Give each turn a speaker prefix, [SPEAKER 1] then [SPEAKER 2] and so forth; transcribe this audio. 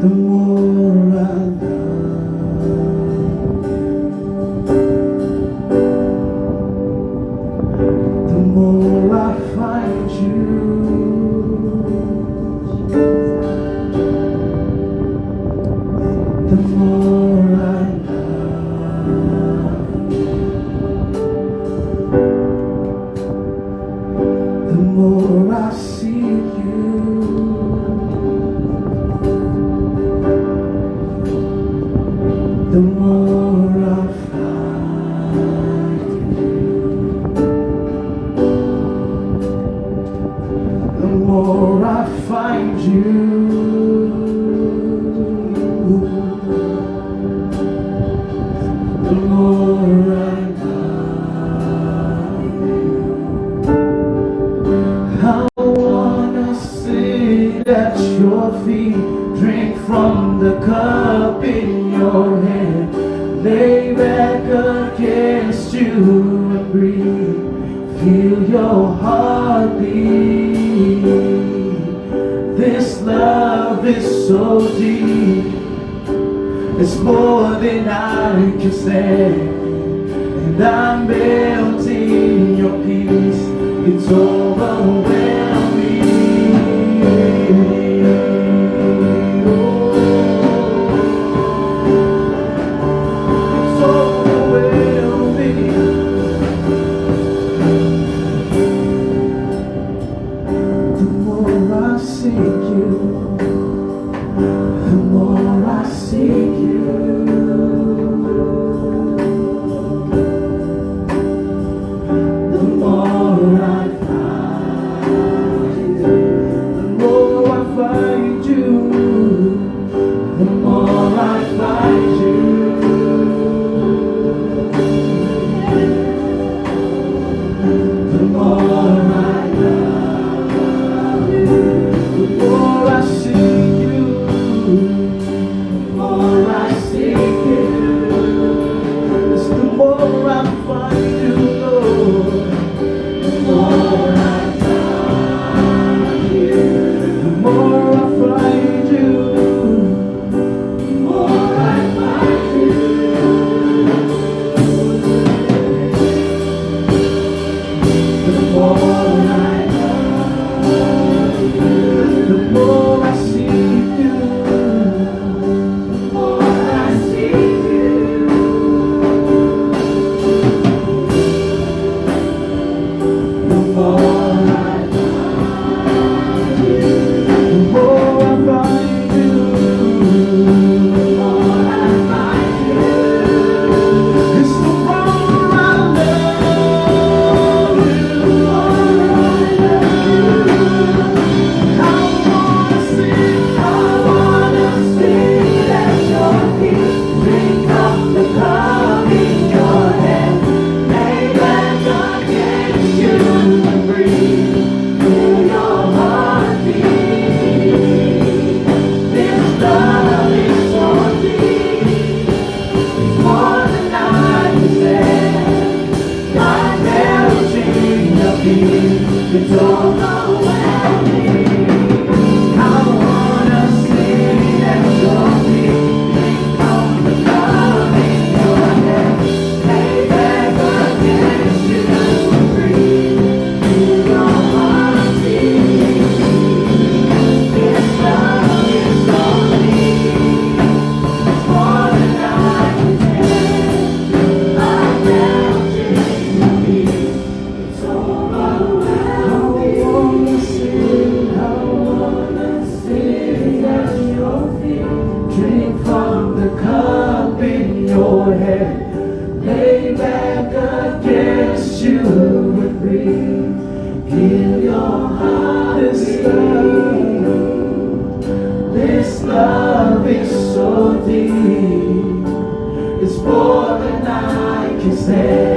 [SPEAKER 1] the more I love, the more I find you. The more I love, the more I see you. The more I find you, the more I find you. The more I love you, I wanna sit at your feet, drink from the cup in your hand, lay back against you and breathe, feel your heartbeat. This love is so deep, it's more than I can say, and I'm melting your peace. It's overwhelming. It's overwhelming. The more I seek you, the more I seek you. The more I find you, the more I find you, the more I find you. The more I love you, the more I see you. The more I seek you, it's the more I find you, Lord. The more I find you, the more I find you. The more I find you, the more I love you, the more I seek you. It's overwhelming. I wanna sit at your feet, drink from the cup in your hand, lay back against you and breathe, feel your heartbeat. This love is so deep, it's more than I can tell. I'm melting your peace. It's overwhelming. Drink from the cup in your hand, lay back against you and breathe, feel your heart. This love is so deep, it's more than I can say.